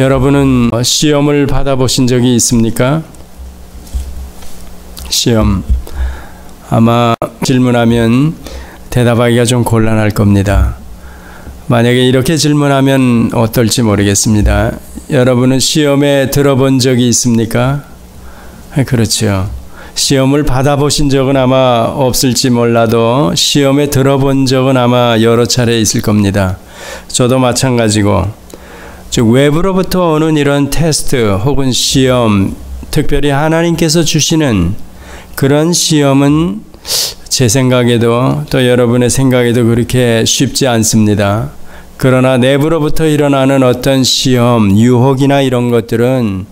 여러분은 시험을 받아보신 적이 있습니까? 시험. 아마 질문하면 대답하기가 좀 곤란할 겁니다. 만약에 이렇게 질문하면 어떨지 모르겠습니다. 여러분은 시험에 들어본 적이 있습니까? 그렇죠. 시험을 받아보신 적은 아마 없을지 몰라도 시험에 들어본 적은 아마 여러 차례 있을 겁니다. 저도 마찬가지고, 즉 외부로부터 오는 이런 테스트 혹은 시험, 특별히 하나님께서 주시는 그런 시험은 제 생각에도 또 여러분의 생각에도 그렇게 쉽지 않습니다. 그러나 내부로부터 일어나는 어떤 시험, 유혹이나 이런 것들은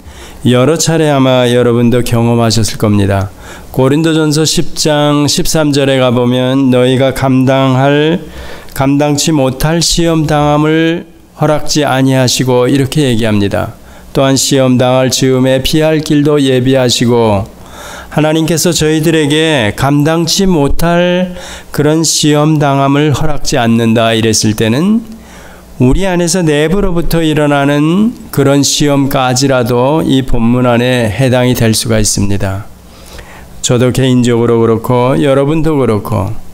여러 차례 아마 여러분도 경험하셨을 겁니다. 고린도전서 10장 13절에 가보면 너희가 감당치 못할 시험 당함을 허락지 아니하시고 이렇게 얘기합니다. 또한 시험 당할 즈음에 피할 길도 예비하시고, 하나님께서 저희들에게 감당치 못할 그런 시험 당함을 허락지 않는다 이랬을 때는 우리 안에서 내부로부터 일어나는 그런 시험까지라도 이 본문 안에 해당이 될 수가 있습니다. 저도 개인적으로 그렇고 여러분도 그렇고,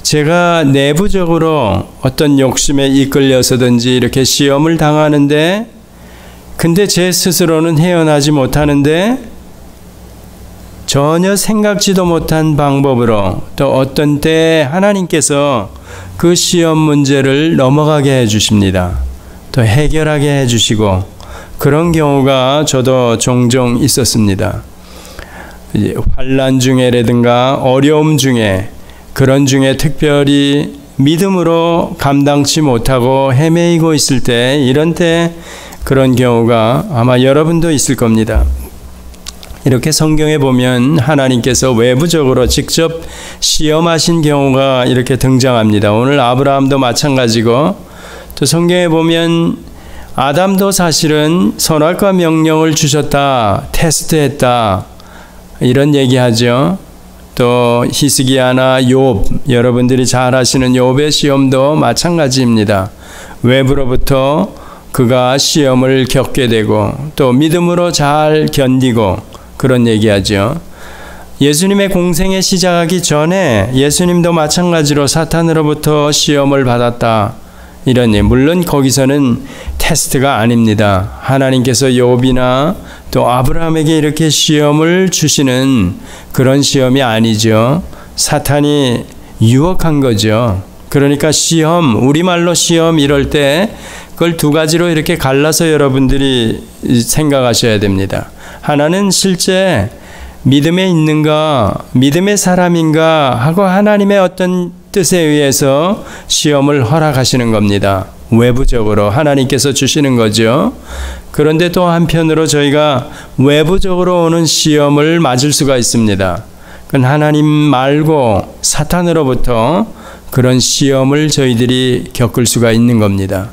제가 내부적으로 어떤 욕심에 이끌려서든지 이렇게 시험을 당하는데, 근데 제 스스로는 헤어나지 못하는데 전혀 생각지도 못한 방법으로 또 어떤 때 하나님께서 그 시험 문제를 넘어가게 해주십니다. 또 해결하게 해주시고, 그런 경우가 저도 종종 있었습니다. 환난 중에라든가 어려움 중에, 그런 중에 특별히 믿음으로 감당치 못하고 헤매이고 있을 때, 이런 때 그런 경우가 아마 여러분도 있을 겁니다. 이렇게 성경에 보면 하나님께서 외부적으로 직접 시험하신 경우가 이렇게 등장합니다. 오늘 아브라함도 마찬가지고, 또 성경에 보면 아담도 사실은 선악과 명령을 주셨다, 테스트했다, 이런 얘기하죠. 또 히스기야나 욥, 여러분들이 잘 아시는 욥의 시험도 마찬가지입니다. 외부로부터 그가 시험을 겪게 되고 또 믿음으로 잘 견디고, 그런 얘기하죠. 예수님의 공생에 시작하기 전에 예수님도 마찬가지로 사탄으로부터 시험을 받았다, 이런 얘기. 물론 거기서는 테스트가 아닙니다. 하나님께서 욥이나 또 아브라함에게 이렇게 시험을 주시는 그런 시험이 아니죠. 사탄이 유혹한 거죠. 그러니까 시험, 우리말로 시험 이럴 때 그걸 두 가지로 이렇게 갈라서 여러분들이 생각하셔야 됩니다. 하나는 실제 믿음에 있는가, 믿음의 사람인가 하고 하나님의 어떤 뜻에 의해서 시험을 허락하시는 겁니다. 외부적으로 하나님께서 주시는 거죠. 그런데 또 한편으로 저희가 외부적으로 오는 시험을 맞을 수가 있습니다. 그건 하나님 말고 사탄으로부터 그런 시험을 저희들이 겪을 수가 있는 겁니다.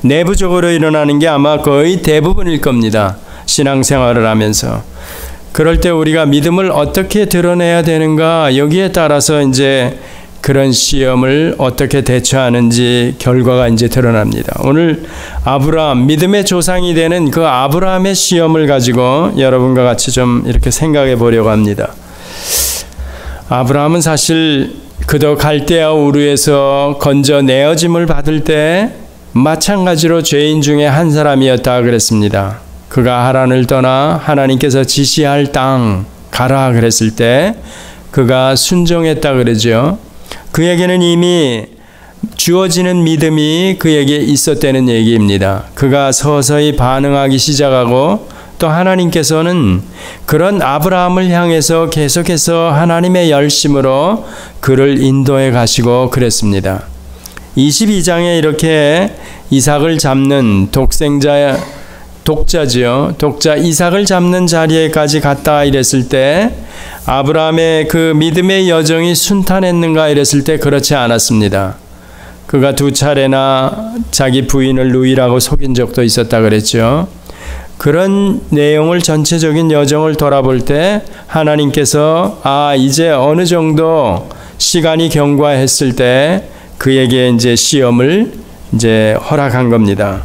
내부적으로 일어나는 게 아마 거의 대부분일 겁니다. 신앙생활을 하면서. 그럴 때 우리가 믿음을 어떻게 드러내야 되는가, 여기에 따라서 이제 그런 시험을 어떻게 대처하는지 결과가 이제 드러납니다. 오늘 아브라함, 믿음의 조상이 되는 그 아브라함의 시험을 가지고 여러분과 같이 좀 이렇게 생각해 보려고 합니다. 아브라함은 사실 그도 갈대아 우르에서 건져 내어짐을 받을 때 마찬가지로 죄인 중에 한 사람이었다 그랬습니다. 그가 하란을 떠나 하나님께서 지시할 땅 가라 그랬을 때 그가 순종했다 그러죠. 그에게는 이미 주어지는 믿음이 그에게 있었다는 얘기입니다. 그가 서서히 반응하기 시작하고, 또 하나님께서는 그런 아브라함을 향해서 계속해서 하나님의 열심으로 그를 인도해 가시고 그랬습니다. 22장에 이렇게 이삭을 잡는 독자지요. 독자 이삭을 잡는 자리에까지 갔다 이랬을 때 아브라함의 그 믿음의 여정이 순탄했는가 이랬을 때 그렇지 않았습니다. 그가 2차례나 자기 부인을 누이라고 속인 적도 있었다 그랬죠. 그런 내용을, 전체적인 여정을 돌아볼 때 하나님께서 이제 어느 정도 시간이 경과했을 때 그에게 이제 시험을 이제 허락한 겁니다.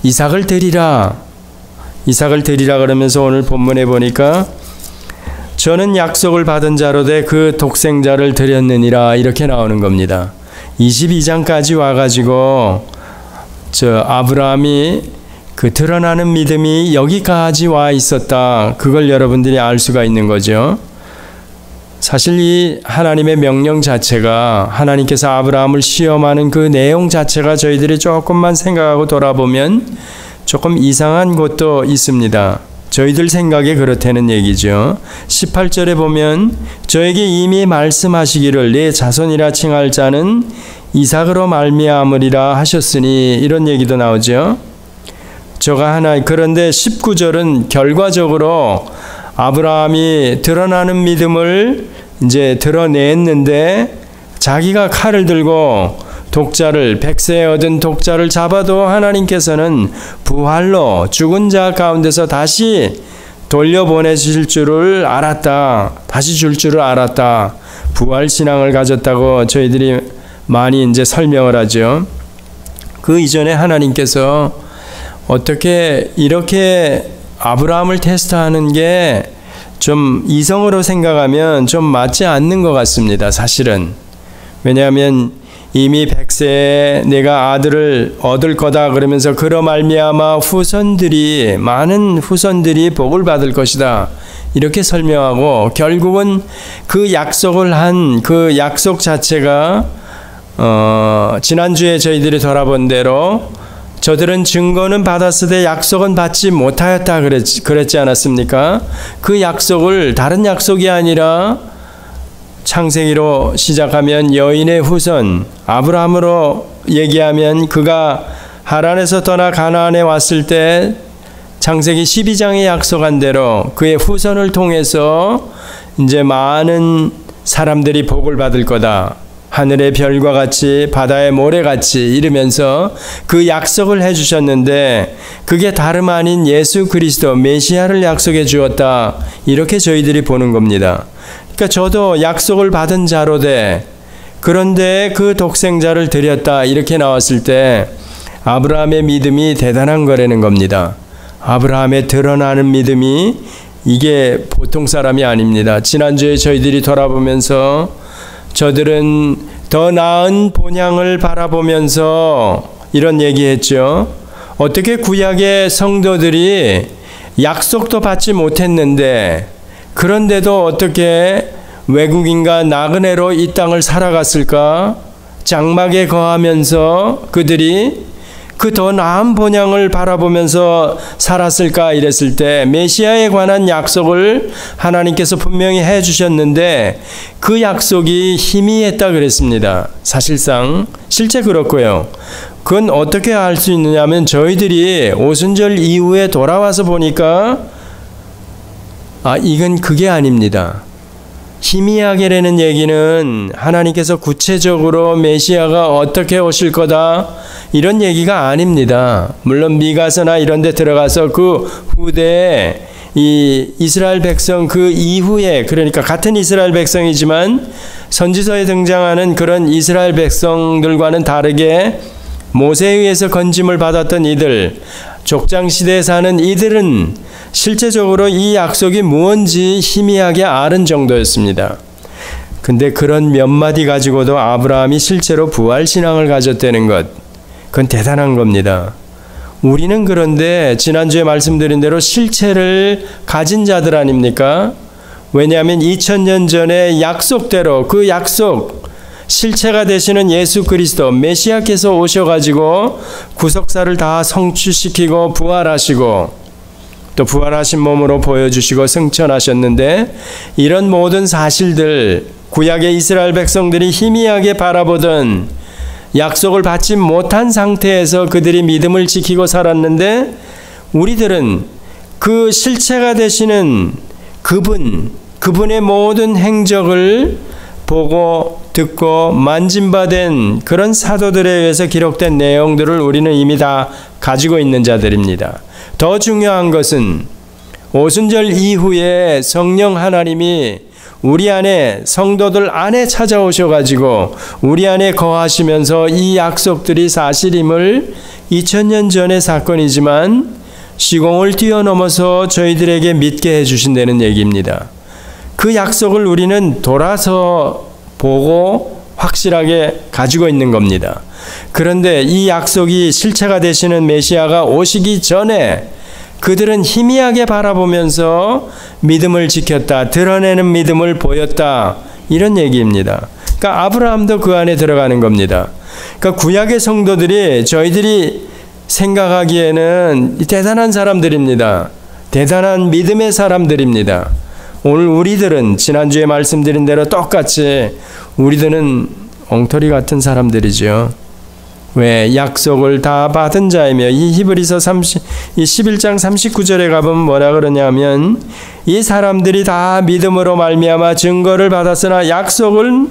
이삭을 드리라. 이삭을 드리라 그러면서 오늘 본문에 보니까 저는 약속을 받은 자로되 그 독생자를 드렸느니라 이렇게 나오는 겁니다. 22장까지 와가지고 아브라함이 그 드러나는 믿음이 여기까지 와 있었다. 그걸 여러분들이 알 수가 있는 거죠. 사실 이 하나님의 명령 자체가, 하나님께서 아브라함을 시험하는 그 내용 자체가 저희들이 조금만 생각하고 돌아보면 조금 이상한 것도 있습니다. 저희들 생각에 그렇다는 얘기죠. 18절에 보면 저에게 이미 말씀하시기를 내 자손이라 칭할 자는 이삭으로 말미암으리라 하셨으니 이런 얘기도 나오죠. 저가 하나. 그런데 19절은 결과적으로 아브라함이 드러나는 믿음을 이제 드러냈는데 자기가 칼을 들고 백세에 얻은 독자를 잡아도 하나님께서는 부활로 죽은 자 가운데서 다시 돌려보내실 줄을 알았다. 다시 줄 줄을 알았다. 부활 신앙을 가졌다고 저희들이 많이 이제 설명을 하죠. 그 이전에 하나님께서 어떻게 이렇게 아브라함을 테스트하는 게 좀 이성으로 생각하면 좀 맞지 않는 것 같습니다. 사실은. 왜냐하면 이미 100세에 내가 아들을 얻을 거다 그러면서 그로 말미암아 많은 후손들이 복을 받을 것이다 이렇게 설명하고, 결국은 그 약속을 한 그 약속 자체가 지난주에 저희들이 돌아본 대로 저들은 증거는 받았으되 약속은 받지 못하였다 그랬지 않았습니까? 그 약속을 다른 약속이 아니라 창세기로 시작하면 여인의 후손 아브라함으로 얘기하면 그가 하란에서 떠나 가나안에 왔을 때 창세기 12장에 약속한 대로 그의 후손을 통해서 이제 많은 사람들이 복을 받을 거다. 하늘의 별과 같이 바다의 모래같이 이르면서 그 약속을 해주셨는데 그게 다름 아닌 예수 그리스도 메시아를 약속해 주었다. 이렇게 저희들이 보는 겁니다. 그러니까 저도 약속을 받은 자로되 그런데 그 독생자를 드렸다 이렇게 나왔을 때 아브라함의 믿음이 대단한 거라는 겁니다. 아브라함의 드러나는 믿음이 이게 보통 사람이 아닙니다. 지난주에 저희들이 돌아보면서 저들은 더 나은 본향을 바라보면서 이런 얘기했죠. 어떻게 구약의 성도들이 약속도 받지 못했는데 그런데도 어떻게 외국인과 나그네로 이 땅을 살아갔을까? 장막에 거하면서 그들이 그 더 나은 본향을 바라보면서 살았을까 이랬을 때 메시아에 관한 약속을 하나님께서 분명히 해주셨는데 그 약속이 희미했다 그랬습니다. 사실상 실제 그렇고요. 그건 어떻게 알 수 있느냐면 저희들이 오순절 이후에 돌아와서 보니까 이건 그게 아닙니다. 희미하게라는 얘기는 하나님께서 구체적으로 메시아가 어떻게 오실 거다 이런 얘기가 아닙니다. 물론 미가서나 이런 데 들어가서 그 후대에 이 이스라엘 백성 그 이후에, 그러니까 같은 이스라엘 백성이지만 선지서에 등장하는 그런 이스라엘 백성들과는 다르게 모세에 의해서 건짐을 받았던 이들, 족장시대에 사는 이들은 실제적으로 이 약속이 무언지 희미하게 아는 정도였습니다. 근데 그런 몇 마디 가지고도 아브라함이 실제로 부활신앙을 가졌다는 것, 그건 대단한 겁니다. 우리는 그런데 지난주에 말씀드린 대로 실체를 가진 자들 아닙니까? 왜냐하면 2000년 전에 약속대로 그 약속, 실체가 되시는 예수 그리스도 메시아께서 오셔가지고 구속사를 다 성취시키고 부활하시고 또 부활하신 몸으로 보여주시고 승천하셨는데, 이런 모든 사실들, 구약의 이스라엘 백성들이 희미하게 바라보던 약속을 받지 못한 상태에서 그들이 믿음을 지키고 살았는데, 우리들은 그 실체가 되시는 그분의 모든 행적을 보고 듣고 만짐받은 그런 사도들에 의해서 기록된 내용들을 우리는 이미 다 가지고 있는 자들입니다. 더 중요한 것은 오순절 이후에 성령 하나님이 우리 안에, 성도들 안에 찾아오셔가지고 우리 안에 거하시면서 이 약속들이 사실임을 2000년 전의 사건이지만 시공을 뛰어넘어서 저희들에게 믿게 해주신다는 얘기입니다. 그 약속을 우리는 돌아서 보고 확실하게 가지고 있는 겁니다. 그런데 이 약속이 실체가 되시는 메시아가 오시기 전에 그들은 희미하게 바라보면서 믿음을 지켰다, 드러내는 믿음을 보였다, 이런 얘기입니다. 그러니까 아브라함도 그 안에 들어가는 겁니다. 그러니까 구약의 성도들이 저희들이 생각하기에는 대단한 사람들입니다. 대단한 믿음의 사람들입니다. 오늘 우리들은 지난주에 말씀드린 대로 똑같이 우리들은 엉터리 같은 사람들이죠. 왜? 약속을 다 받은 자이며, 이 히브리서 11장 39절에 가보면 뭐라 그러냐면, 이 사람들이 다 믿음으로 말미암아 증거를 받았으나 약속을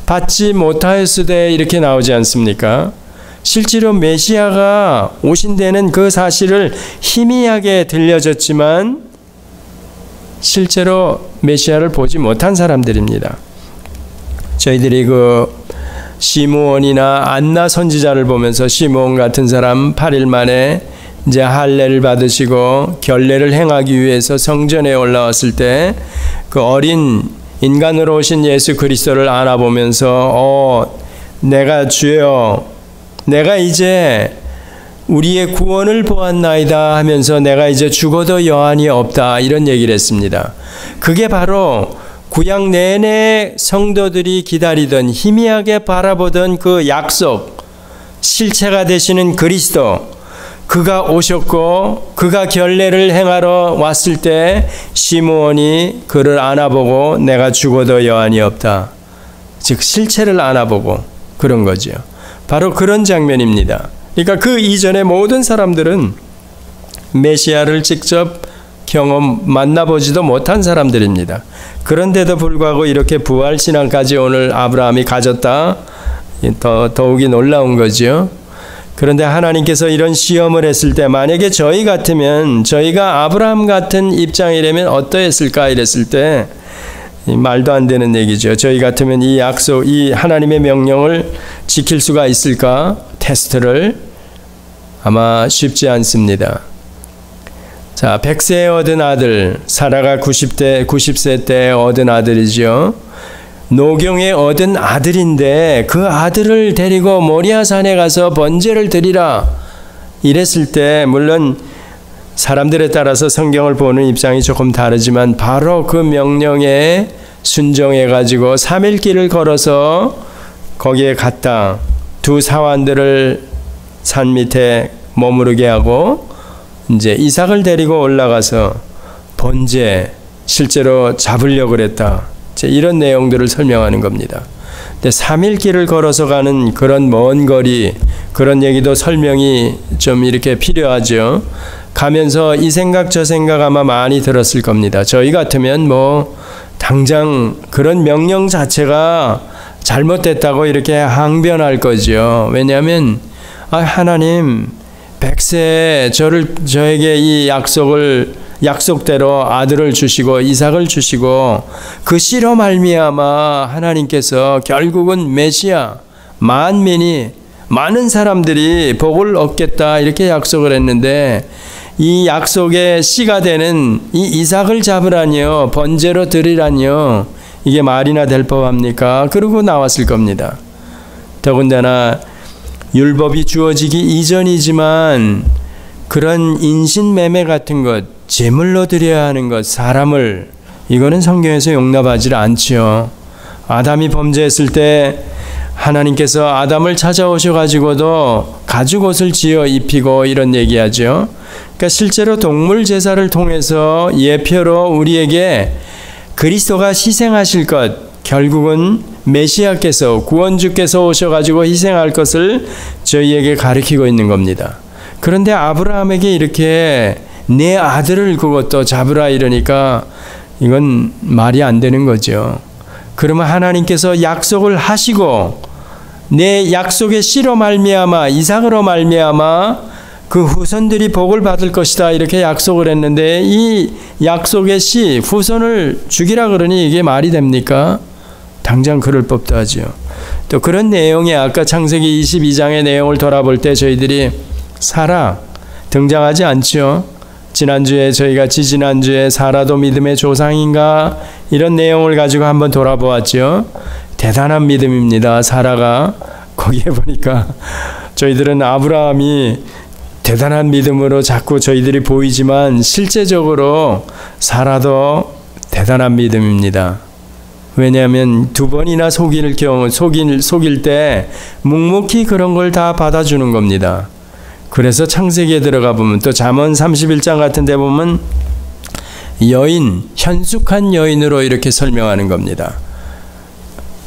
받지 못하였으되, 이렇게 나오지 않습니까? 실제로 메시아가 오신 데는 그 사실을 희미하게 들려졌지만 실제로 메시아를 보지 못한 사람들입니다. 저희들이 그 시므온이나 안나 선지자를 보면서, 시므온 같은 사람 8일 만에 이제 할례를 받으시고 결례를 행하기 위해서 성전에 올라왔을 때 그 어린 인간으로 오신 예수 그리스도를 안아보면서 내가 주여, 내가 이제 우리의 구원을 보았나이다 하면서 내가 이제 죽어도 여한이 없다, 이런 얘기를 했습니다. 그게 바로 구약 내내 성도들이 기다리던, 희미하게 바라보던 그 약속, 실체가 되시는 그리스도, 그가 오셨고 그가 결례를 행하러 왔을 때 시므온이 그를 안아보고 내가 죽어도 여한이 없다, 즉 실체를 안아보고 그런 거죠. 바로 그런 장면입니다. 그러니까 그 이전의 모든 사람들은 메시아를 직접 만나보지도 못한 사람들입니다. 그런데도 불구하고 이렇게 부활신앙까지 오늘 아브라함이 가졌다, 더욱이 놀라운 거죠. 그런데 하나님께서 이런 시험을 했을 때, 만약에 저희 같으면, 저희가 아브라함 같은 입장이라면 어떠했을까 이랬을 때 말도 안 되는 얘기죠. 저희 같으면 이 약속, 이 하나님의 명령을 지킬 수가 있을까? 테스트를 아마 쉽지 않습니다. 자, 100세에 얻은 아들, 사라가 90세 때 얻은 아들이죠. 노경에 얻은 아들인데 그 아들을 데리고 모리아산에 가서 번제를 드리라 이랬을 때, 물론 사람들에 따라서 성경을 보는 입장이 조금 다르지만 바로 그 명령에 순종해 가지고 3일 길을 걸어서 거기에 갔다. 두 사환들을 산 밑에 머무르게 하고 이제 이삭을 데리고 올라가서 번제, 실제로 잡으려고 그랬다, 이런 내용들을 설명하는 겁니다. 근데 3일 길을 걸어서 가는 그런 먼 거리, 그런 얘기도 설명이 좀 이렇게 필요하죠. 가면서 이 생각 저 생각 아마 많이 들었을 겁니다. 저희 같으면 당장 그런 명령 자체가 잘못됐다고 이렇게 항변할 거죠. 왜냐하면 하나님 100세에 저에게 이 약속대로 아들을 주시고 이삭을 주시고 그 씨로 말미암아 하나님께서 결국은 메시아, 만민이, 많은 사람들이 복을 얻겠다, 이렇게 약속을 했는데 이 약속의 씨가 되는 이 이삭을 잡으라니요, 번제로 드리라니요, 이게 말이나 될 법합니까? 그러고 나왔을 겁니다. 더군다나 율법이 주어지기 이전이지만 그런 인신매매 같은 것, 제물로 드려야 하는 것, 사람을, 이거는 성경에서 용납하지 않지요. 아담이 범죄했을 때 하나님께서 아담을 찾아오셔가지고도 가죽옷을 지어 입히고 이런 얘기하죠. 그러니까 실제로 동물 제사를 통해서 예표로 우리에게 그리스도가 희생하실 것, 결국은 메시아께서, 구원주께서 오셔가지고 희생할 것을 저희에게 가르치고 있는 겁니다. 그런데 아브라함에게 이렇게 내 아들을 그것도 잡으라 이러니까 이건 말이 안 되는 거죠. 그러면 하나님께서 약속을 하시고 내 약속의 씨로 말미암아, 이삭으로 말미암아 그 후손들이 복을 받을 것이다, 이렇게 약속을 했는데 이 약속의 씨, 후손을 죽이라 그러니 이게 말이 됩니까? 당장 그럴 법도 하죠. 또 그런 내용이 아까 창세기 22장의 내용을 돌아볼 때 저희들이 사라 등장하지 않죠. 지난주에 저희가 지지난주에 사라도 믿음의 조상인가 이런 내용을 가지고 한번 돌아보았죠. 대단한 믿음입니다. 사라가. 거기에 보니까 저희들은 아브라함이 대단한 믿음으로 자꾸 저희들이 보이지만 실제적으로 사라도 대단한 믿음입니다. 왜냐하면 두 번이나 속일 때 묵묵히 그런 걸 다 받아주는 겁니다. 그래서 창세기에 들어가 보면 또 잠언 31장 같은 데 보면 여인, 현숙한 여인으로 이렇게 설명하는 겁니다.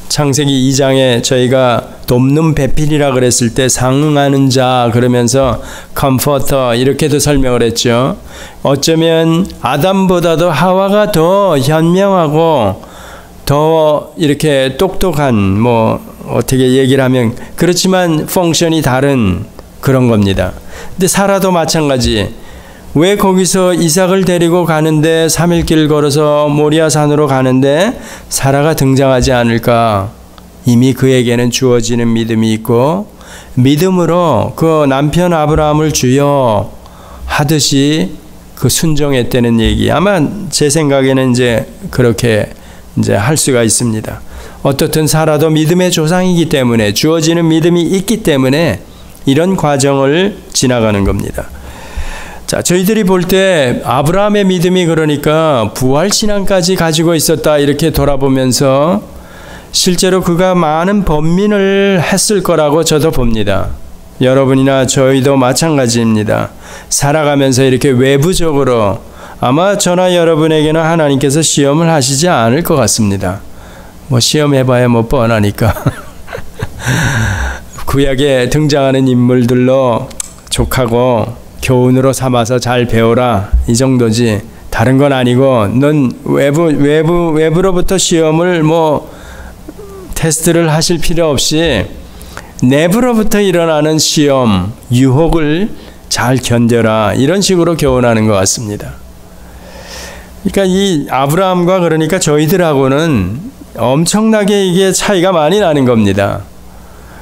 창세기 2장에 저희가 돕는 배필이라 그랬을 때 상응하는 자 그러면서 컴포터 이렇게도 설명을 했죠. 어쩌면 아담보다도 하와가 더 현명하고 더 이렇게 똑똑한 뭐 어떻게 얘기를 하면 그렇지만 펑션이 다른 그런 겁니다. 근데 사라도 마찬가지. 왜 거기서 이삭을 데리고 가는데 3일 길 걸어서 모리아산으로 가는데 사라가 등장하지 않을까? 이미 그에게는 주어지는 믿음이 있고 믿음으로 그 남편 아브라함을 주여 하듯이 그 순종했다는 얘기. 아마 제 생각에는 이제 그렇게 이제 할 수가 있습니다. 어떻든 사라도 믿음의 조상이기 때문에 주어지는 믿음이 있기 때문에 이런 과정을 지나가는 겁니다. 자, 저희들이 볼 때 아브라함의 믿음이 그러니까 부활신앙까지 가지고 있었다 이렇게 돌아보면서 실제로 그가 많은 번민을 했을 거라고 저도 봅니다. 여러분이나 저희도 마찬가지입니다. 살아가면서 이렇게 외부적으로 아마 저나 여러분에게는 하나님께서 시험을 하시지 않을 것 같습니다. 뭐 시험해봐야 뭐 뻔하니까. 구약에 등장하는 인물들로 족하고 교훈으로 삼아서 잘 배워라 이 정도지 다른 건 아니고 넌 외부로부터 시험을 뭐 테스트를 하실 필요 없이 내부로부터 일어나는 시험, 유혹을 잘 견뎌라 이런 식으로 교훈하는 것 같습니다. 그러니까 이 아브라함과 그러니까 저희들하고는 엄청나게 이게 차이가 많이 나는 겁니다.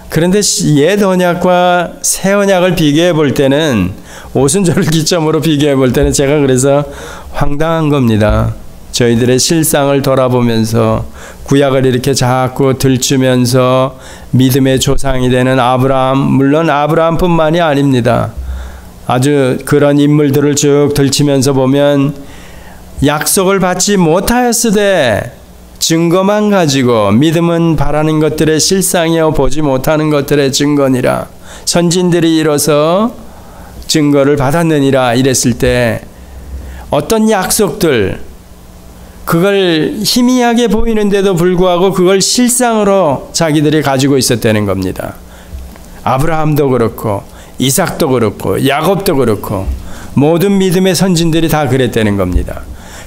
그런데 옛 언약과 새 언약을 비교해 볼 때는 오순절을 기점으로 비교해 볼 때는 제가 그래서 황당한 겁니다. 저희들의 실상을 돌아보면서 구약을 이렇게 자꾸 들추면서 믿음의 조상이 되는 아브라함, 물론 아브라함뿐만이 아닙니다. 아주 그런 인물들을 쭉 들추면서 보면 약속을 받지 못하였으되 증거만 가지고 믿음은 바라는 것들의 실상이요 보지 못하는 것들의 증거니라. 선진들이 이뤄서 증거를 받았느니라 이랬을 때 어떤 약속들 그걸 희미하게 보이는데도 불구하고 그걸 실상으로 자기들이 가지고 있었다는 겁니다. 아브라함도 그렇고 이삭도 그렇고 야곱도 그렇고 모든 믿음의 선진들이 다 그랬다는 겁니다.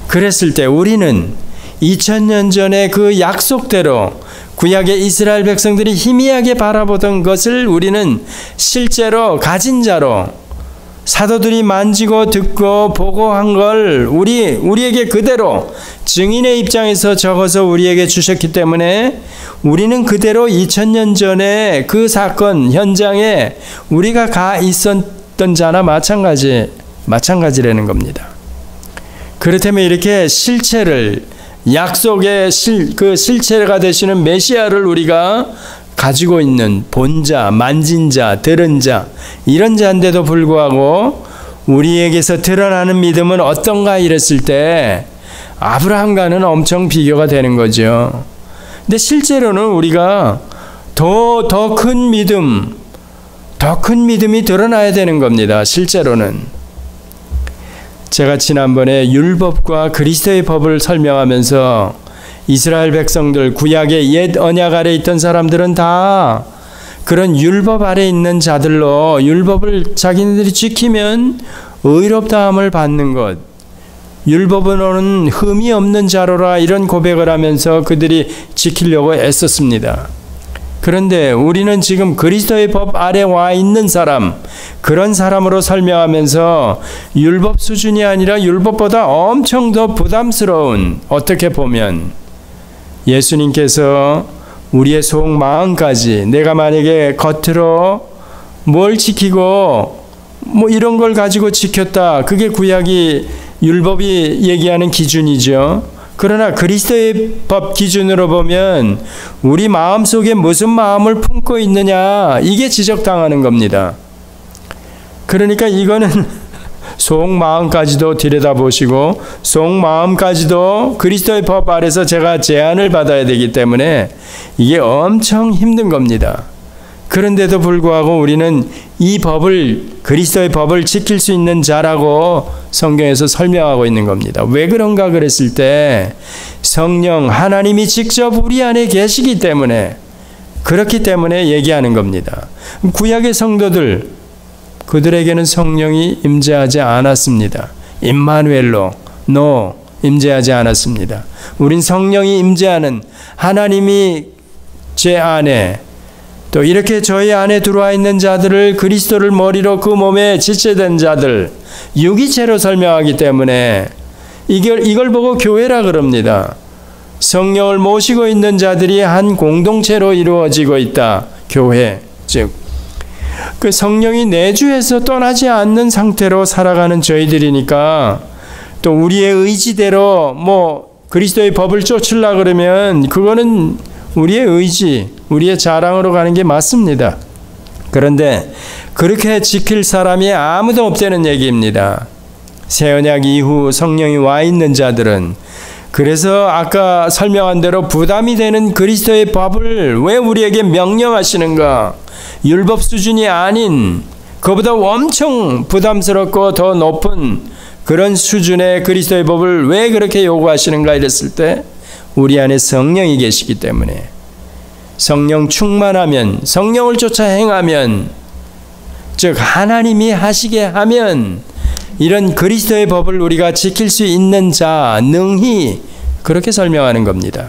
그랬을 때 우리는 2000년 전에 그 약속대로 구약의 이스라엘 백성들이 희미하게 바라보던 것을 우리는 실제로 가진 자로 사도들이 만지고 듣고 보고 한 걸 우리에게 그대로 증인의 입장에서 적어서 우리에게 주셨기 때문에 우리는 그대로 2000년 전에 그 사건 현장에 우리가 가 있었던 자나 마찬가지라는 겁니다. 그렇다면 이렇게 실체를 약속의 그 실체가 되시는 메시아를 우리가 가지고 있는 본 자, 만진 자, 들은 자 이런 자인데도 불구하고 우리에게서 드러나는 믿음은 어떤가 이랬을 때 아브라함과는 엄청 비교가 되는 거죠. 근데 실제로는 우리가 더 큰 믿음이 드러나야 되는 겁니다. 실제로는. 제가 지난번에 율법과 그리스도의 법을 설명하면서 이스라엘 백성들 구약의 옛 언약 아래 있던 사람들은 다 그런 율법 아래 있는 자들로 율법을 자기네들이 지키면 의롭다함을 받는 것, 율법으로는 흠이 없는 자로라 이런 고백을 하면서 그들이 지키려고 애썼습니다. 그런데 우리는 지금 그리스도의 법 아래 와 있는 사람, 그런 사람으로 설명하면서 율법 수준이 아니라 율법보다 엄청 더 부담스러운, 어떻게 보면 예수님께서 우리의 속 마음까지 내가 만약에 겉으로 뭘 지키고 뭐 이런 걸 가지고 지켰다. 그게 구약이 율법이 얘기하는 기준이죠. 그러나 그리스도의 법 기준으로 보면 우리 마음속에 무슨 마음을 품고 있느냐, 이게 지적당하는 겁니다. 그러니까 이거는 속마음까지도 들여다보시고 속마음까지도 그리스도의 법 아래서 제가 제한을 받아야 되기 때문에 이게 엄청 힘든 겁니다. 그런데도 불구하고 우리는 이 법을, 그리스도의 법을 지킬 수 있는 자라고 성경에서 설명하고 있는 겁니다. 왜 그런가 그랬을 때 성령 하나님이 직접 우리 안에 계시기 때문에, 그렇기 때문에 얘기하는 겁니다. 구약의 성도들, 그들에게는 성령이 임재하지 않았습니다. 임마누엘로 임재하지 않았습니다. 우린 성령이 임재하는, 하나님이 제 안에, 또 이렇게 저희 안에 들어와 있는 자들을 그리스도를 머리로 그 몸에 지체된 자들, 유기체로 설명하기 때문에 이걸 보고 교회라 그럽니다. 성령을 모시고 있는 자들이 한 공동체로 이루어지고 있다. 교회, 즉 그 성령이 내주에서 떠나지 않는 상태로 살아가는 저희들이니까, 또 우리의 의지대로 뭐 그리스도의 법을 쫓으려 그러면 그거는 우리의 의지, 우리의 자랑으로 가는 게 맞습니다. 그런데 그렇게 지킬 사람이 아무도 없다는 얘기입니다. 새언약 이후 성령이 와 있는 자들은. 그래서 아까 설명한 대로 부담이 되는 그리스도의 법을 왜 우리에게 명령하시는가? 율법 수준이 아닌 그보다 엄청 부담스럽고 더 높은 그런 수준의 그리스도의 법을 왜 그렇게 요구하시는가 이랬을 때 우리 안에 성령이 계시기 때문에, 성령 충만하면, 성령을 쫓아 행하면, 즉 하나님이 하시게 하면 이런 그리스도의 법을 우리가 지킬 수 있는 자, 능히, 그렇게 설명하는 겁니다.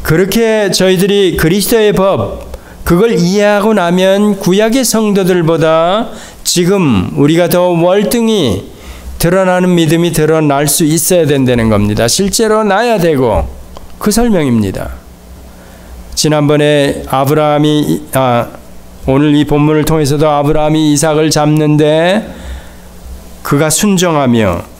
그렇게 저희들이 그리스도의 법, 그걸 이해하고 나면 구약의 성도들보다 지금 우리가 더 월등히 드러나는 믿음이 드러날 수 있어야 된다는 겁니다. 실제로 나야 되고, 그 설명입니다. 지난번에 아브라함이, 오늘 이 본문을 통해서도 아브라함이 이삭을 잡는데 그가 순종하며,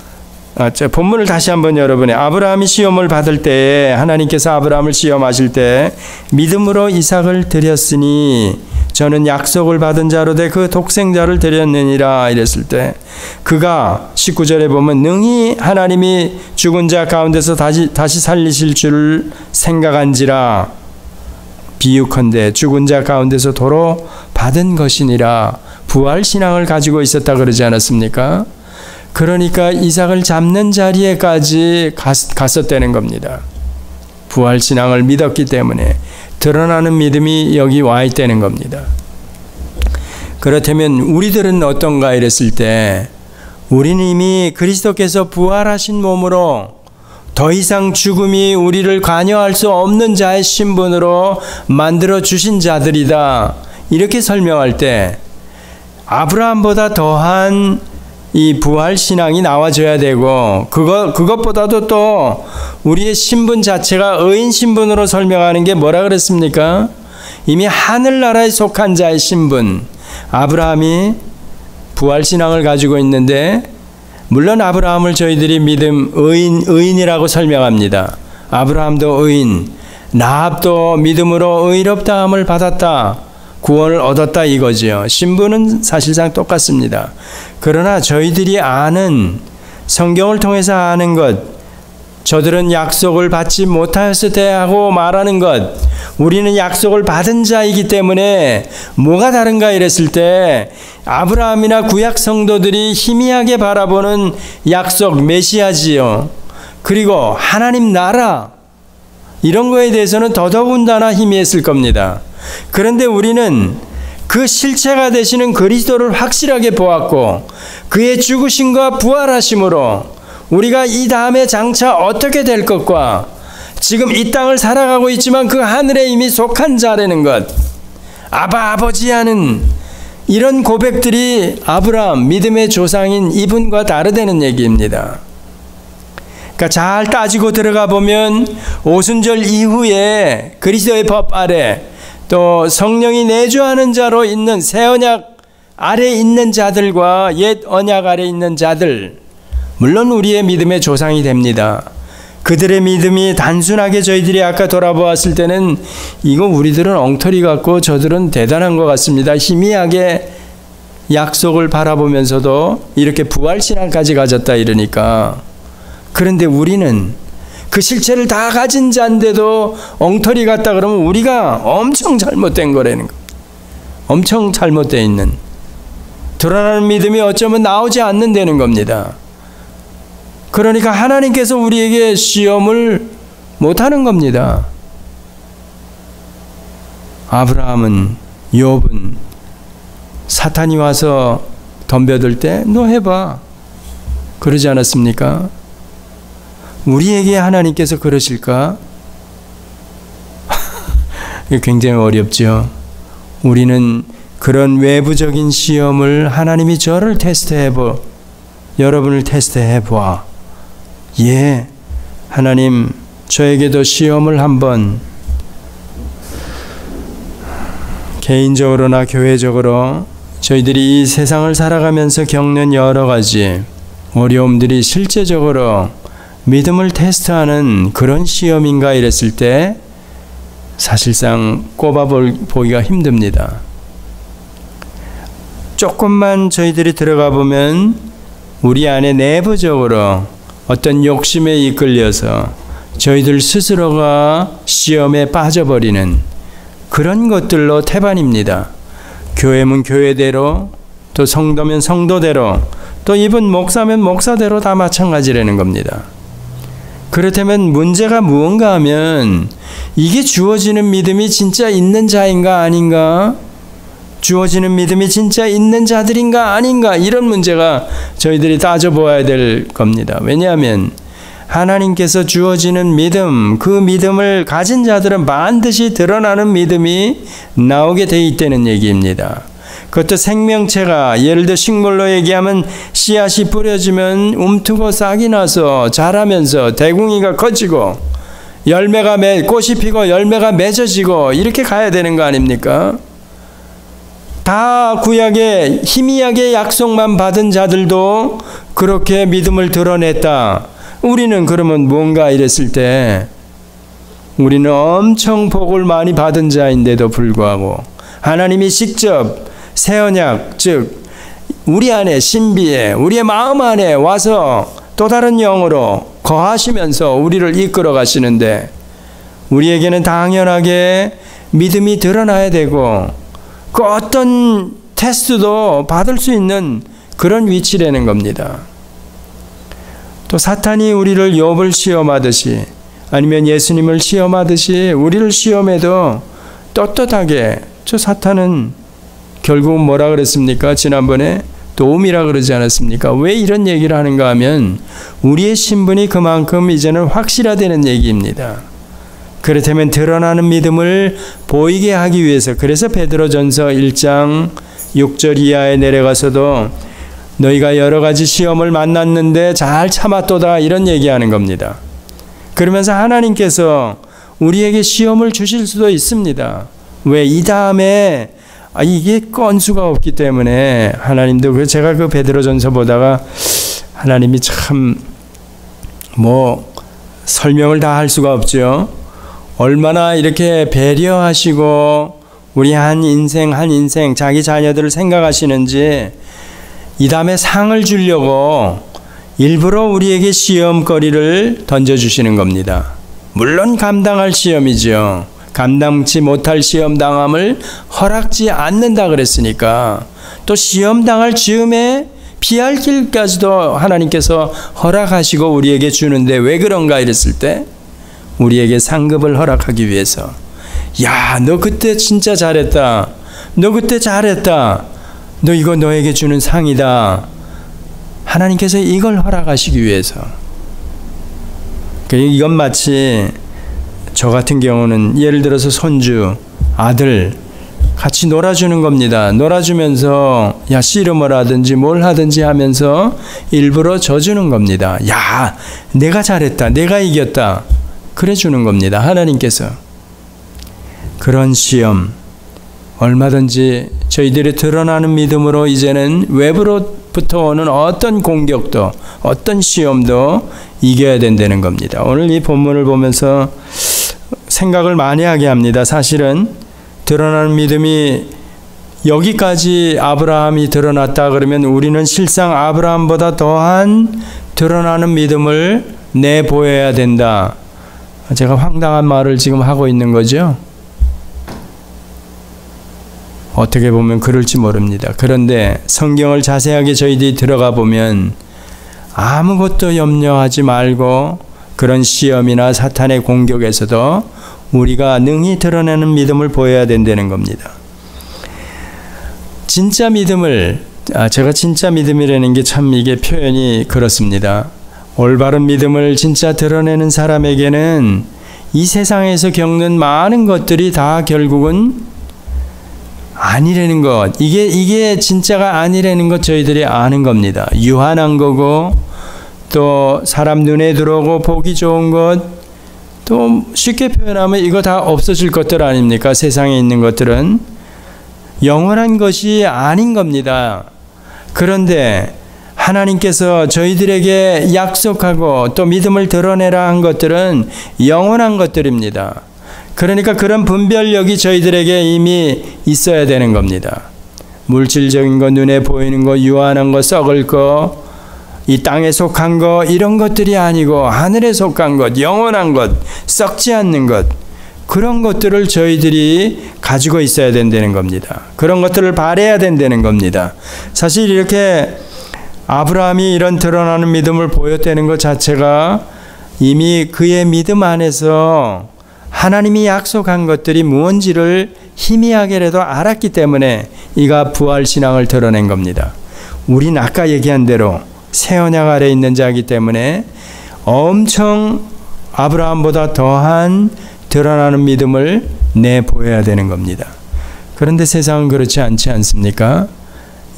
본문을 다시 한번 여러분이, 아브라함이 시험을 받을 때에 하나님께서 아브라함을 시험하실 때 믿음으로 이삭을 드렸으니 저는 약속을 받은 자로 돼 그 독생자를 드렸느니라 이랬을 때, 그가 19절에 보면 능히 하나님이 죽은 자 가운데서 다시 살리실 줄 생각한지라, 비유컨대 죽은 자 가운데서 도로 받은 것이니라, 부활신앙을 가지고 있었다 그러지 않았습니까? 그러니까 이삭을 잡는 자리에까지 갔었다는 겁니다. 부활신앙을 믿었기 때문에 드러나는 믿음이 여기 와 있다는 겁니다. 그렇다면 우리들은 어떤가 이랬을 때, 우리는 이미 그리스도께서 부활하신 몸으로 더 이상 죽음이 우리를 관여할 수 없는 자의 신분으로 만들어 주신 자들이다, 이렇게 설명할 때 아브라함보다 더한 이 부활신앙이 나와줘야 되고, 그것보다도 또 우리의 신분 자체가 의인 신분으로 설명하는 게 뭐라 그랬습니까? 이미 하늘나라에 속한 자의 신분. 아브라함이 부활신앙을 가지고 있는데, 물론 아브라함을 저희들이 믿음 의인이라고 설명합니다. 아브라함도 의인, 라합도 믿음으로 의롭다함을 받았다, 구원을 얻었다 이거지요. 신분은 사실상 똑같습니다. 그러나 저희들이 아는, 성경을 통해서 아는 것, 저들은 약속을 받지 못하였을 때 하고 말하는 것, 우리는 약속을 받은 자이기 때문에 뭐가 다른가 이랬을 때, 아브라함이나 구약 성도들이 희미하게 바라보는 약속, 메시아지요, 그리고 하나님 나라, 이런 거에 대해서는 더더군다나 희미했을 겁니다. 그런데 우리는 그 실체가 되시는 그리스도를 확실하게 보았고, 그의 죽으심과 부활하심으로 우리가 이 다음에 장차 어떻게 될 것과 지금 이 땅을 살아가고 있지만 그 하늘에 이미 속한 자라는 것, 아버지 하는 이런 고백들이 아브라함, 믿음의 조상인 이분과 다르다는 얘기입니다. 그러니까 잘 따지고 들어가 보면 오순절 이후에 그리스도의 법 아래 또 성령이 내주하는 자로 있는 새언약 아래 있는 자들과 옛 언약 아래 있는 자들, 물론 우리의 믿음의 조상이 됩니다. 그들의 믿음이 단순하게 저희들이 아까 돌아보았을 때는 이거 우리들은 엉터리 같고 저들은 대단한 것 같습니다. 희미하게 약속을 바라보면서도 이렇게 부활신앙까지 가졌다 이러니까. 그런데 우리는 그 실체를 다 가진 자인데도 엉터리 같다 그러면 우리가 엄청 잘못된 거라는 겁니다. 엄청 잘못되어 있는, 드러나는 믿음이 어쩌면 나오지 않는다는 겁니다. 그러니까 하나님께서 우리에게 시험을 못하는 겁니다. 아브라함은, 욥은 사탄이 와서 덤벼들 때 너 해봐 그러지 않았습니까? 우리에게 하나님께서 그러실까? 굉장히 어렵죠. 우리는 그런 외부적인 시험을 하나님이 저를 테스트해보, 여러분을 테스트해봐. 예, 하나님 저에게도 시험을 한번, 개인적으로나 교회적으로 저희들이 이 세상을 살아가면서 겪는 여러 가지 어려움들이 실제적으로 믿음을 테스트하는 그런 시험인가 이랬을 때 사실상 꼽아보기가 힘듭니다. 조금만 저희들이 들어가 보면 우리 안에 내부적으로 어떤 욕심에 이끌려서 저희들 스스로가 시험에 빠져버리는 그런 것들로 태반입니다. 교회면 교회대로, 또 성도면 성도대로, 또 이분 목사면 목사대로 다 마찬가지라는 겁니다. 그렇다면 문제가 무언가 하면 이게 주어지는 믿음이 진짜 있는 자인가 아닌가? 주어지는 믿음이 진짜 있는 자들인가 아닌가? 이런 문제가 저희들이 따져보아야 될 겁니다. 왜냐하면 하나님께서 주어지는 믿음, 그 믿음을 가진 자들은 반드시 드러나는 믿음이 나오게 돼 있다는 얘기입니다. 그것도 생명체가, 예를 들어 식물로 얘기하면 씨앗이 뿌려지면 움트고 싹이 나서 자라면서 대궁이가 커지고 꽃이 피고 열매가 맺어지고 이렇게 가야 되는 거 아닙니까? 다 구약에 희미하게 약속만 받은 자들도 그렇게 믿음을 드러냈다. 우리는 그러면 뭔가 이랬을 때 우리는 엄청 복을 많이 받은 자인데도 불구하고 하나님이 직접 새 언약, 즉 우리 안에 신비에, 우리의 마음 안에 와서 또 다른 영으로 거하시면서 우리를 이끌어 가시는데 우리에게는 당연하게 믿음이 드러나야 되고 그 어떤 테스트도 받을 수 있는 그런 위치라는 겁니다. 또 사탄이 우리를 욥을 시험하듯이 아니면 예수님을 시험하듯이 우리를 시험해도 떳떳하게, 저 사탄은 결국 뭐라 그랬습니까? 지난번에 도움이라 그러지 않았습니까? 왜 이런 얘기를 하는가 하면 우리의 신분이 그만큼 이제는 확실화되는 얘기입니다. 그렇다면 드러나는 믿음을 보이게 하기 위해서, 그래서 베드로전서 1장 6절 이하에 내려가서도 너희가 여러 가지 시험을 만났는데 잘 참았도다 이런 얘기하는 겁니다. 그러면서 하나님께서 우리에게 시험을 주실 수도 있습니다. 왜? 이 다음에 이게 건수가 없기 때문에 하나님도, 제가 그 베드로전서 보다가 하나님이 참 설명을 다 할 수가 없죠. 얼마나 이렇게 배려하시고 우리 한 인생 자기 자녀들을 생각하시는지 이 다음에 상을 주려고 일부러 우리에게 시험거리를 던져주시는 겁니다. 물론 감당할 시험이죠. 감당치 못할 시험 당함을 허락지 않는다 그랬으니까 또 시험 당할 즈음에 피할 길까지도 하나님께서 허락하시고 우리에게 주는데 왜 그런가 이랬을 때 우리에게 상급을 허락하기 위해서, 야, 너 그때 진짜 잘했다. 너 그때 잘했다. 너 이거 너에게 주는 상이다. 하나님께서 이걸 허락하시기 위해서. 이건 마치 저 같은 경우는 예를 들어서 손주, 아들 같이 놀아주는 겁니다. 놀아주면서 야, 씨름을 하든지 뭘 하든지 하면서 일부러 져주는 겁니다. 야, 내가 잘했다. 내가 이겼다. 그래 주는 겁니다. 하나님께서. 그런 시험, 얼마든지 저희들이 드러나는 믿음으로 이제는 외부로부터 오는 어떤 공격도 어떤 시험도 이겨야 된다는 겁니다. 오늘 이 본문을 보면서 생각을 많이 하게 합니다. 사실은 드러나는 믿음이 여기까지 아브라함이 드러났다 그러면 우리는 실상 아브라함보다 더한 드러나는 믿음을 내보여야 된다. 제가 황당한 말을 지금 하고 있는 거죠. 어떻게 보면 그럴지 모릅니다. 그런데 성경을 자세하게 저희들이 들어가 보면 아무것도 염려하지 말고 그런 시험이나 사탄의 공격에서도 우리가 능히 드러내는 믿음을 보여야 된다는 겁니다. 진짜 믿음을, 제가 진짜 믿음이라는 게 참 이게 표현이 그렇습니다. 올바른 믿음을 진짜 드러내는 사람에게는 이 세상에서 겪는 많은 것들이 다 결국은 아니라는 것, 이게 진짜가 아니라는 것 저희들이 아는 겁니다. 유한한 거고, 또 사람 눈에 들어오고 보기 좋은 것, 또 쉽게 표현하면 이거 다 없어질 것들 아닙니까? 세상에 있는 것들은 영원한 것이 아닌 겁니다. 그런데 하나님께서 저희들에게 약속하고 또 믿음을 드러내라 한 것들은 영원한 것들입니다. 그러니까 그런 분별력이 저희들에게 이미 있어야 되는 겁니다. 물질적인 거, 눈에 보이는 거, 유한한 거, 썩을 거, 이 땅에 속한 거, 이런 것들이 아니고 하늘에 속한 것, 영원한 것, 썩지 않는 것, 그런 것들을 저희들이 가지고 있어야 된다는 겁니다. 그런 것들을 바라야 된다는 겁니다. 사실 이렇게 아브라함이 이런 드러나는 믿음을 보였다는 것 자체가 이미 그의 믿음 안에서 하나님이 약속한 것들이 무언지를 희미하게라도 알았기 때문에 이가 부활신앙을 드러낸 겁니다. 우린 아까 얘기한 대로 새 언약 아래 있는 자이기 때문에 엄청 아브라함보다 더한 드러나는 믿음을 내보여야 되는 겁니다. 그런데 세상은 그렇지 않지 않습니까?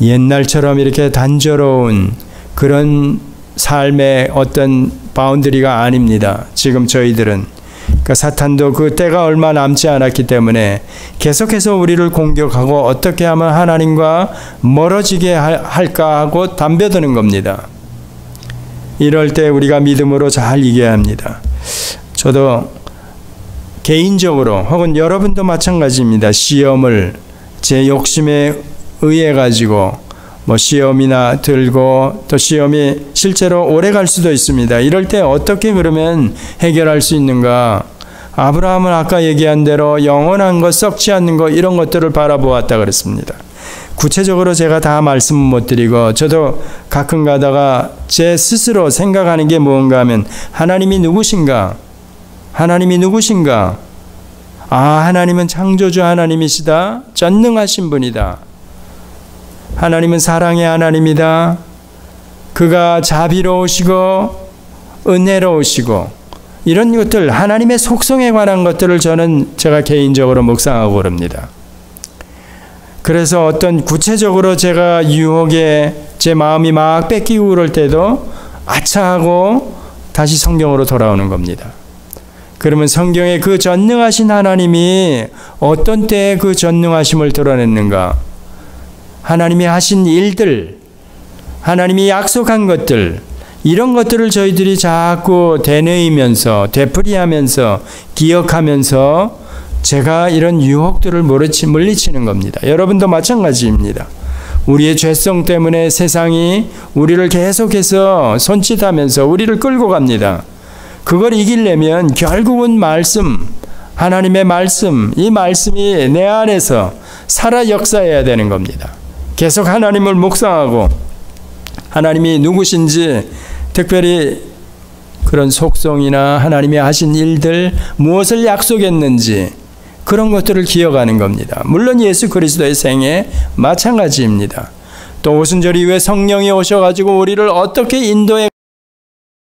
옛날처럼 이렇게 단조로운 그런 삶의 어떤 바운더리가 아닙니다. 지금 저희들은. 그러니까 사탄도 그 때가 얼마 남지 않았기 때문에 계속해서 우리를 공격하고 어떻게 하면 하나님과 멀어지게 할까 하고 덤벼드는 겁니다. 이럴 때 우리가 믿음으로 잘 이겨야 합니다. 저도 개인적으로 혹은 여러분도 마찬가지입니다. 시험을 제 욕심에 의해 가지고 시험이나 들고 또 시험이 실제로 오래 갈 수도 있습니다. 이럴 때 어떻게 그러면 해결할 수 있는가? 아브라함은 아까 얘기한 대로 영원한 것, 썩지 않는 것, 이런 것들을 바라보았다 그랬습니다. 구체적으로 제가 다 말씀은 못 드리고 저도 가끔 가다가 제 스스로 생각하는 게 뭔가 하면 하나님이 누구신가? 하나님이 누구신가? 하나님은 창조주 하나님이시다. 전능하신 분이다. 하나님은 사랑의 하나님이다. 그가 자비로우시고 은혜로우시고 이런 것들, 하나님의 속성에 관한 것들을 제가 개인적으로 묵상하고 그럽니다. 그래서 어떤 구체적으로 제가 유혹에 제 마음이 막 뺏기고 그럴 때도 아차하고 다시 성경으로 돌아오는 겁니다. 그러면 성경에 그 전능하신 하나님이 어떤 때에 그 전능하심을 드러냈는가? 하나님이 하신 일들, 하나님이 약속한 것들, 이런 것들을 저희들이 자꾸 되뇌이면서 되풀이하면서 기억하면서 제가 이런 유혹들을 물리치는 겁니다. 여러분도 마찬가지입니다. 우리의 죄성 때문에 세상이 우리를 계속해서 손짓하면서 우리를 끌고 갑니다. 그걸 이기려면 결국은 말씀, 하나님의 말씀, 이 말씀이 내 안에서 살아 역사해야 되는 겁니다. 계속 하나님을 묵상하고 하나님이 누구신지, 특별히 그런 속성이나 하나님이 하신 일들, 무엇을 약속했는지 그런 것들을 기억하는 겁니다. 물론 예수 그리스도의 생애 마찬가지입니다. 또 오순절 이후에 성령이 오셔가지고 우리를 어떻게 인도해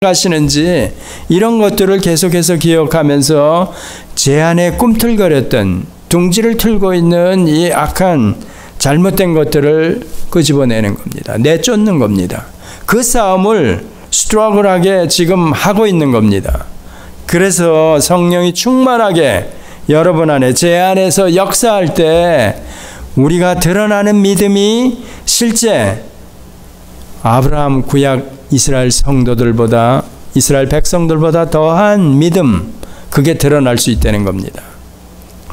가시는지 이런 것들을 계속해서 기억하면서 제 안에 꿈틀거렸던, 둥지를 틀고 있는 이 악한 잘못된 것들을 끄집어내는 겁니다. 내쫓는 겁니다. 그 싸움을 스트러글하게 지금 하고 있는 겁니다. 그래서 성령이 충만하게 여러분 안에, 제 안에서 역사할 때 우리가 드러나는 믿음이 실제 아브라함 구약 이스라엘 성도들보다, 이스라엘 백성들보다 더한 믿음, 그게 드러날 수 있다는 겁니다.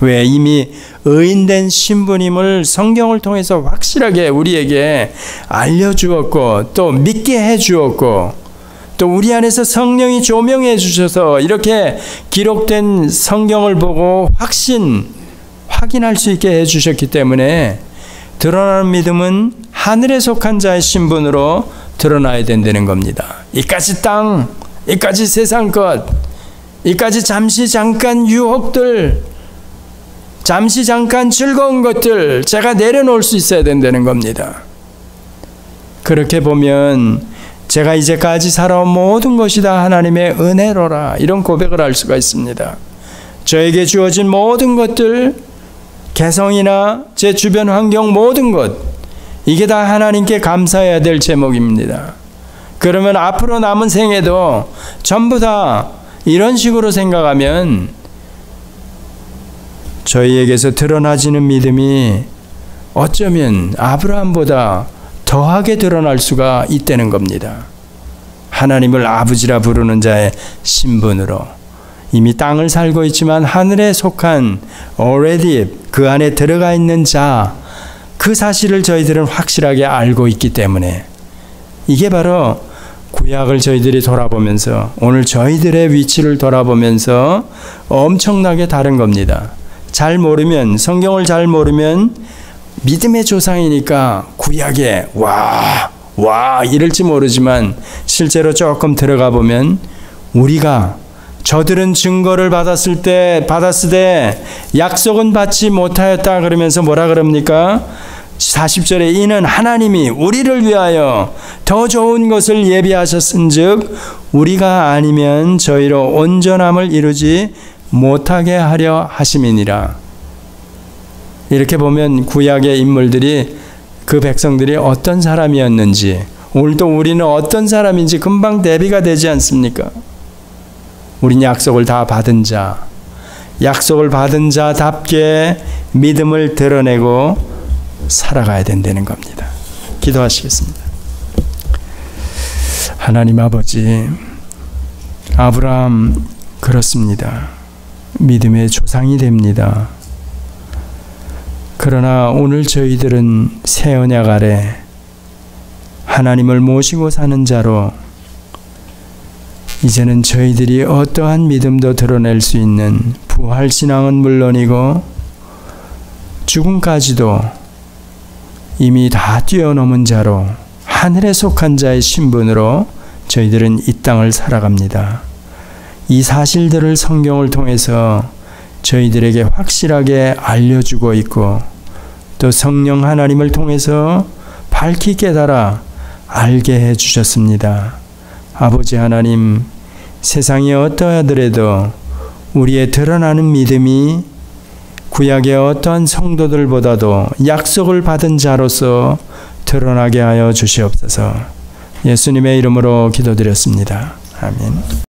왜? 이미 의인된 신부님을 성경을 통해서 확실하게 우리에게 알려주었고 또 믿게 해주었고 또 우리 안에서 성령이 조명해 주셔서 이렇게 기록된 성경을 보고 확인할 수 있게 해주셨기 때문에 드러나는 믿음은 하늘에 속한 자의 신분으로 드러나야 된다는 겁니다. 이까지 땅, 이까지 세상 것, 이까지 잠시 잠깐 유혹들, 잠시 잠깐 즐거운 것들 제가 내려놓을 수 있어야 된다는 겁니다. 그렇게 보면 제가 이제까지 살아온 모든 것이 다 하나님의 은혜로라, 이런 고백을 할 수가 있습니다. 저에게 주어진 모든 것들, 개성이나 제 주변 환경 모든 것, 이게 다 하나님께 감사해야 될 제목입니다. 그러면 앞으로 남은 생에도 전부 다 이런 식으로 생각하면 저희에게서 드러나지는 믿음이 어쩌면 아브라함보다 더하게 드러날 수가 있다는 겁니다. 하나님을 아버지라 부르는 자의 신분으로 이미 땅을 살고 있지만 하늘에 속한 already 그 안에 들어가 있는 자, 그 사실을 저희들은 확실하게 알고 있기 때문에 이게 바로 구약을 저희들이 돌아보면서 오늘 저희들의 위치를 돌아보면서 엄청나게 다른 겁니다. 잘 모르면, 성경을 잘 모르면 믿음의 조상이니까 구약에 와 이럴지 모르지만 실제로 조금 들어가 보면 우리가 저들은 증거를 받았을 때 약속은 받지 못하였다 그러면서 뭐라 그럽니까? 40절에 이는 하나님이 우리를 위하여 더 좋은 것을 예비하셨은즉 우리가 아니면 저희로 온전함을 이루지 못하게 하려 하심이니라. 이렇게 보면 구약의 인물들이, 그 백성들이 어떤 사람이었는지, 오늘도 우리는 어떤 사람인지 금방 대비가 되지 않습니까? 우린 약속을 다 받은 자, 약속을 받은 자답게 믿음을 드러내고 살아가야 된다는 겁니다. 기도하시겠습니다. 하나님 아버지, 아브라함 그렇습니다. 믿음의 조상이 됩니다. 그러나 오늘 저희들은 새 언약 아래 하나님을 모시고 사는 자로 이제는 저희들이 어떠한 믿음도 드러낼 수 있는 부활신앙은 물론이고 죽음까지도 이미 다 뛰어넘은 자로 하늘에 속한 자의 신분으로 저희들은 이 땅을 살아갑니다. 이 사실들을 성경을 통해서 저희들에게 확실하게 알려주고 있고 또 성령 하나님을 통해서 밝히 깨달아 알게 해주셨습니다. 아버지 하나님, 세상이 어떠하더라도 우리의 드러나는 믿음이 구약의 어떠한 성도들보다도 약속을 받은 자로서 드러나게 하여 주시옵소서. 예수님의 이름으로 기도드렸습니다. 아멘.